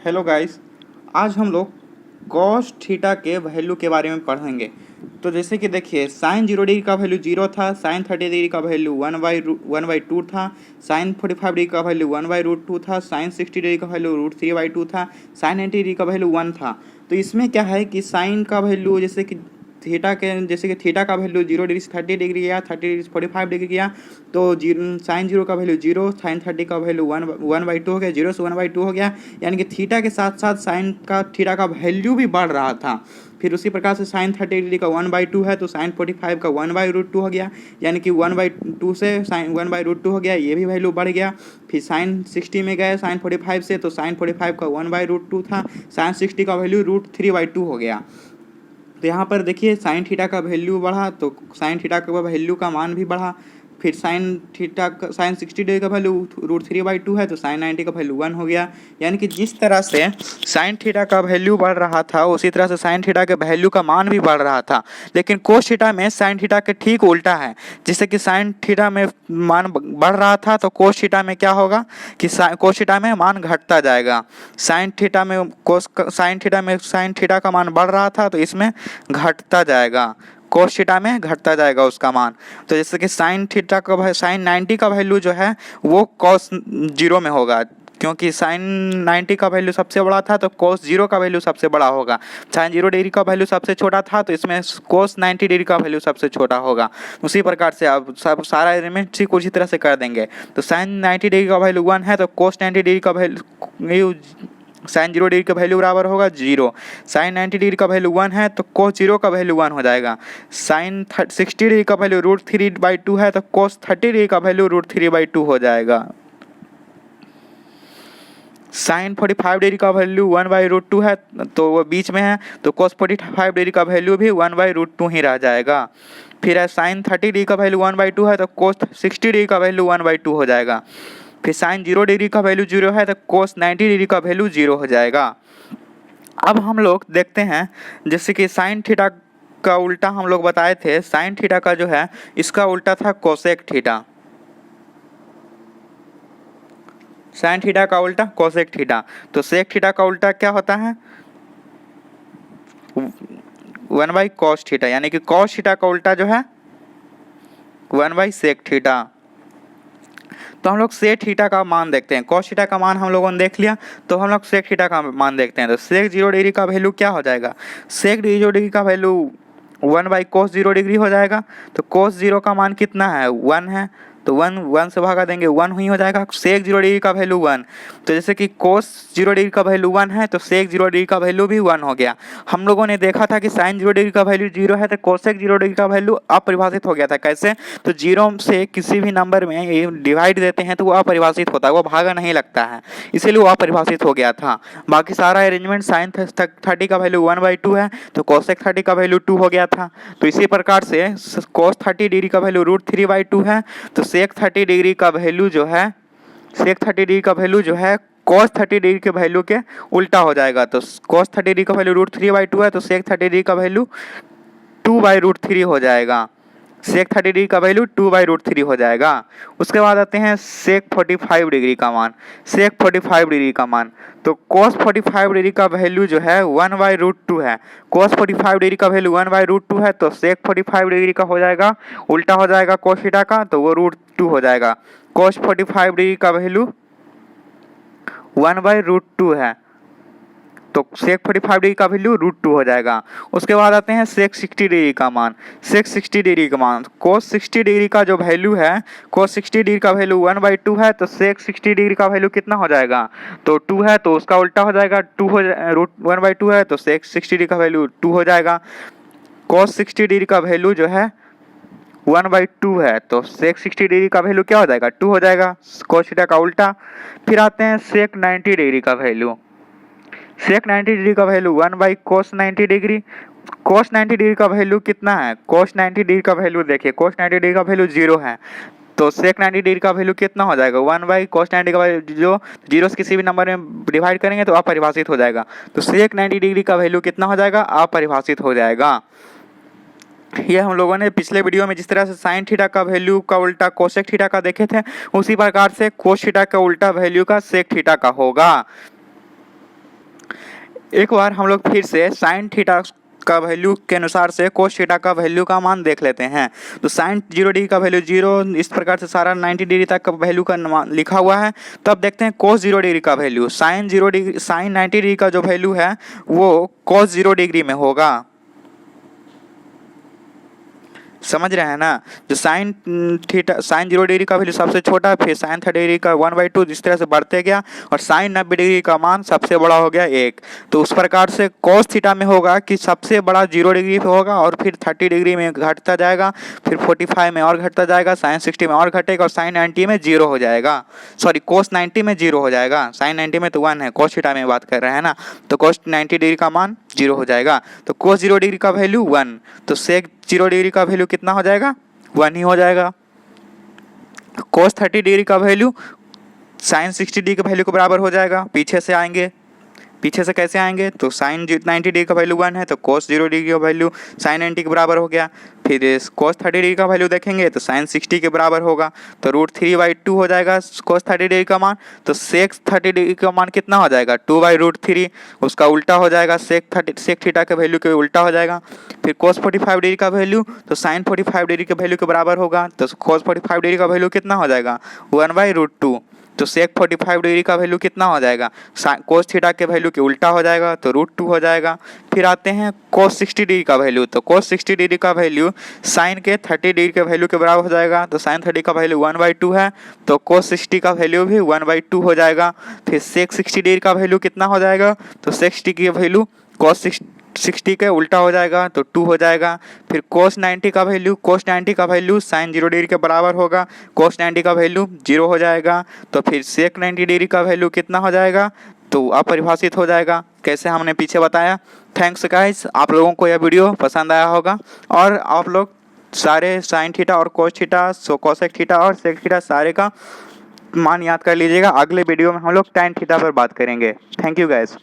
Hello guys. आज हम लोग कॉस थीटा के वैल्यू के बारे में पढ़ेंगे। तो जैसे कि देखिए, साइन 0 डिग्री का वैल्यू 0 था, साइन 30 डिग्री का वैल्यू 1/2 था, साइन 45 डिग्री का वैल्यू 1/√2 था, साइन 60 डिग्री का वैल्यू √3/2 था, साइन 90 डिग्री का वैल्यू 1 था। तो इसमें क्या है कि साइन का वैल्यू जैसे कि थीटा का वैल्यू 0 डिग्री से 30 डिग्री गया, 30 डिग्री से 45 डिग्री गया, तो साइन 0 का वैल्यू 0, साइन 30 का वैल्यू 1/2 हो गया, 0 से 1/2 हो गया। यानी कि थीटा के साथ साथ थीटा का वैल्यू भी बढ़ रहा था। फिर उसी प्रकार से साइन 30 डिग्री का 1/2 है, तो साइन 45 का 1/√2 हो गया, यानी कि 1/2 से साइन 1/√2 हो गया, ये भी वैल्यू बढ़ गया। फिर साइन 60 में गए साइन 45 से, तो साइन 45 का 1/√2 था, साइन 60 का वैल्यू √3/2 हो गया। तो यहाँ पर देखिए, साइन थीटा का वैल्यू बढ़ा तो साइन थीटा का वैल्यू का मान भी बढ़ा। फिर साइन 60 डिग्री का वैल्यू √3/2 है, तो साइन 90 का वैल्यू 1 हो गया। यानी कि जिस तरह से साइन थीटा का वैल्यू बढ़ रहा था, उसी तरह से साइन थीटा के वैल्यू का मान भी बढ़ रहा था। लेकिन कोस थीटा में साइन थीटा के ठीक उल्टा है। जैसे कि साइन थीटा में मान बढ़ रहा था, तो कोस थीटा में क्या होगा कि कोस थीटा में मान घटता जाएगा। साइन थीटा का मान बढ़ रहा था, तो इसमें घटता जाएगा, कोस थीटा में घटता जाएगा उसका मान। तो जैसे कि साइन 90 का वैल्यू जो है वो कॉस 0 में होगा, क्योंकि साइन 90 का वैल्यू सबसे बड़ा था, तो कोस 0 का वैल्यू सबसे बड़ा होगा। साइन 0 डिग्री का वैल्यू सबसे छोटा था, तो इसमें कोस 90 डिग्री का वैल्यू सबसे छोटा होगा। उसी प्रकार से अब सब सारा एलिमेंट ठीक उसी तरह से कर देंगे। तो साइन 90 डिग्री का वैल्यू 1 है, तो कोस 90 डिग्री का वैल्यू साइन 0 डिग्री का वैल्यू बराबर होगा 0। साइन 90 डिग्री का वैल्यू 1 है, तो कोस 0 का वैल्यू 1 हो जाएगा। साइन 60 डिग्री का वैल्यू √3/2 है, तो कोस 30 डिग्री का वैल्यू √3/2 हो जाएगा। साइन 45 डिग्री का वैल्यू 1/√2 है, तो वो बीच में है, तो कोस 45 डिग्री का वैल्यू भी 1/√2 ही रह जाएगा। फिर है साइन 30 डिग्री का वैल्यू 1/2 है, तो कोस 60 डिग्री का वैल्यू 1/2 हो जाएगा। फिर साइन 0 डिग्री का वैल्यू 0 है, तो कोस 90 डिग्री का वैल्यू 0 हो जाएगा। अब हम लोग देखते हैं, जैसे कि साइन थीटा का उल्टा हम लोग बताए थे, साइन थीटा का जो है इसका उल्टा था कोसेक थीटा। साइन थीटा का उल्टा कोसेक थीटा। तो सेक थीटा का उल्टा क्या होता है? 1/cos थीटा, यानी कि cos थीटा का उल्टा जो है 1/sec थीटा। तो हम लोग सेक थीटा का मान देखते हैं। cos थीटा का मान हम लोगों ने देख लिया, तो हम लोग सेक थीटा का मान देखते हैं। तो सेक 0 डिग्री का वैल्यू क्या हो जाएगा? सेक 0 डिग्री का वैल्यू 1/cos 0 डिग्री हो जाएगा। तो cos 0 का मान कितना है? 1 है, तो 1 से भागा देंगे, 1 ही हो जाएगा। सेक 0 डिग्री का वैल्यू 1, तो जैसे कि cos 0 डिग्री का वैल्यू 1 है, तो सेक 0 डिग्री का वैल्यू भी 1 हो गया। हम लोगों ने देखा था कि साइन 0 डिग्री का वैल्यू 0 है, तो कोसेक 0 डिग्री का वैल्यू अपरिभाषित हो गया था। कैसे? तो 0 से किसी भी नंबर में डिवाइड देते हैं तो वो अपरिभाषित होता है, वो भागा नहीं लगता है, इसीलिए वो अपरिभाषित हो गया था। बाकी सारा अरेंजमेंट साइन 30 का वैल्यू 1/2 है, तो कोसेक 30 का वैल्यू 2 हो गया था। तो इसी प्रकार से कोस 30 डिग्री का वैल्यू √3/2 है, तो सेक 30 डिग्री का वैल्यू जो है cos 30 डिग्री के वैल्यू के उल्टा हो जाएगा। तो cos 30 डिग्री का वैल्यू √3/2 है, तो सेक 30 डिग्री का वैल्यू 2/√3 हो जाएगा। सेक 30 डिग्री का वैल्यू 2/√3 हो जाएगा। उसके बाद आते हैं सेक 45 डिग्री का मान। सेक 45 डिग्री का मान, तो cos 45 डिग्री का वैल्यू जो है 1/√2 है। cos 45 डिग्री का वैल्यू 1/√2 है, तो सेक 45 डिग्री का हो जाएगा, उल्टा हो जाएगा cos थीटा का, तो वो √2 हो जाएगा। cos 45 डिग्री का वैल्यू 1/√2 है, तो सेक 45 डिग्री का वैल्यू √2 हो जाएगा। उसके बाद आते हैं सेक 60 डिग्री का मान। सेक 60 डिग्री का मान, cos 60 डिग्री का जो वैल्यू है, cos 60 डिग्री का वैल्यू 1/2 है, तो सेक 60 डिग्री का वैल्यू कितना हो जाएगा? तो 2 है, तो उसका उल्टा हो जाएगा, 1/2 है, तो सेक 60 डिग्री का वैल्यू 2 हो जाएगा। cos 60 डिग्री का वैल्यू जो है 1/2 है, तो सेक 60 डिग्री का वैल्यू क्या हो जाएगा? 2 हो जाएगा, cos थीटा का उल्टा। फिर आते हैं सेक 90 डिग्री का वैल्यू। सेक 90 डिग्री का value 1/cos 90 degree. cos 90 degree का वैल्यू कितना है? cos 90 डिग्री का वैल्यू देखिए, cos 90 डिग्री का वैल्यू 0 है, तो सेक 90 डिग्री का वैल्यू कितना हो जाएगा? 1/cos 90 का वैल्यू जो 0 से किसी भी नंबर में डिवाइड करेंगे तो अपरिभाषित हो जाएगा। तो सेक 90 डिग्री का वैल्यू कितना हो जाएगा? अपरिभाषित हो जाएगा। ये हम लोगों ने पिछले वीडियो में जिस तरह से साइन थीटा का वैल्यू का उल्टा कोसेक थीटा का देखे थे, उसी प्रकार से कोस थीटा का उल्टा वैल्यू का सेक थीटा का होगा। एक बार हम लोग फिर से साइन थीटा का वैल्यू के अनुसार से कोस थीटा का वैल्यू का मान देख लेते हैं। तो साइन 0 डिग्री का वैल्यू 0, इस प्रकार से सारा 90 डिग्री तक का वैल्यू का लिखा हुआ है। तो अब देखते हैं कोस 0 डिग्री का वैल्यू। साइन 90 डिग्री का जो वैल्यू है वो कोस 0 डिग्री में होगा। समझ रहे हैं ना। जो साइन 0 डिग्री का वैल्यू सबसे छोटा, फिर साइन 30 डिग्री का 1/2, जिस तरह से बढ़ते गया, और साइन 90 डिग्री का मान सबसे बड़ा हो गया 1। तो उस प्रकार से कोस थीटा में होगा कि सबसे बड़ा 0 डिग्री पे होगा और फिर 30 डिग्री में घटता जाएगा, फिर 45 में और घटता जाएगा, साइन 60 में और घटेगा और साइन 90 में 0 हो जाएगा। सॉरी, कोस 90 में 0 हो जाएगा। साइन 90 में तो 1 है, कोस थीटा में बात कर रहे हैं ना। तो कोस 90 डिग्री का मान 0 हो जाएगा। तो कोस 0 डिग्री का वैल्यू 1, तो सेक 0 डिग्री का वैल्यू कितना हो जाएगा? 1 ही हो जाएगा। कोस 30 डिग्री का वैल्यू साइन 60 डिग्री के वैल्यू के बराबर हो जाएगा। पीछे से आएंगे, पीछे से कैसे आएंगे? तो साइन 90 डिग्री का वैल्यू 1 है, तो कोस 0 डिग्री का वैल्यू साइन 90 के बराबर हो गया। फिर कोस 30 डिग्री का वैल्यू देखेंगे तो साइन 60 के बराबर होगा, तो √3/2 हो जाएगा कोस 30 डिग्री का मान। तो सेक 30 डिग्री का मान कितना हो जाएगा? 2/√3, उसका उल्टा हो जाएगा, सेक थीटा के वैल्यू के उल्टा हो जाएगा। फिर कोस 45 डिग्री का वैल्यू तो साइन 45 डिग्री के वैल्यू के बराबर होगा, तो कोस 45 डिग्री का वैल्यू कितना हो जाएगा? 1/√2। तो सेक 45 डिग्री का वैल्यू कितना हो जाएगा? कोस थीटा के वैल्यू के उल्टा हो जाएगा, तो √2 हो जाएगा। फिर आते हैं कोस 60 डिग्री का वैल्यू। तो कोस 60 डिग्री का वैल्यू साइन के 30 डिग्री के वैल्यू के बराबर हो जाएगा। तो साइन 30 का वैल्यू 1/2 है, तो कोस 60 का वैल्यू भी 1/2 हो जाएगा। फिर सेक 60 डिग्री का वैल्यू कितना हो जाएगा? तो सेक 60 की वैल्यू कोस 60 के उल्टा हो जाएगा, तो 2 हो जाएगा। फिर कोस 90 का वैल्यू साइन 0 डिग्री के बराबर होगा, कोस 90 का वैल्यू 0 हो जाएगा। तो फिर सेक 90 डिग्री का वैल्यू कितना हो जाएगा? तो अपरिभाषित हो जाएगा, कैसे हमने पीछे बताया। थैंक्स गाइस, आप लोगों को यह वीडियो पसंद आया होगा और आप लोग सारे साइन थीटा और कोस थीटा, कोसेक थीटा और सेक थीटा सारे का मान याद कर लीजिएगा। अगले वीडियो में हम लोग टैन थीटा पर बात करेंगे। Thank you guys.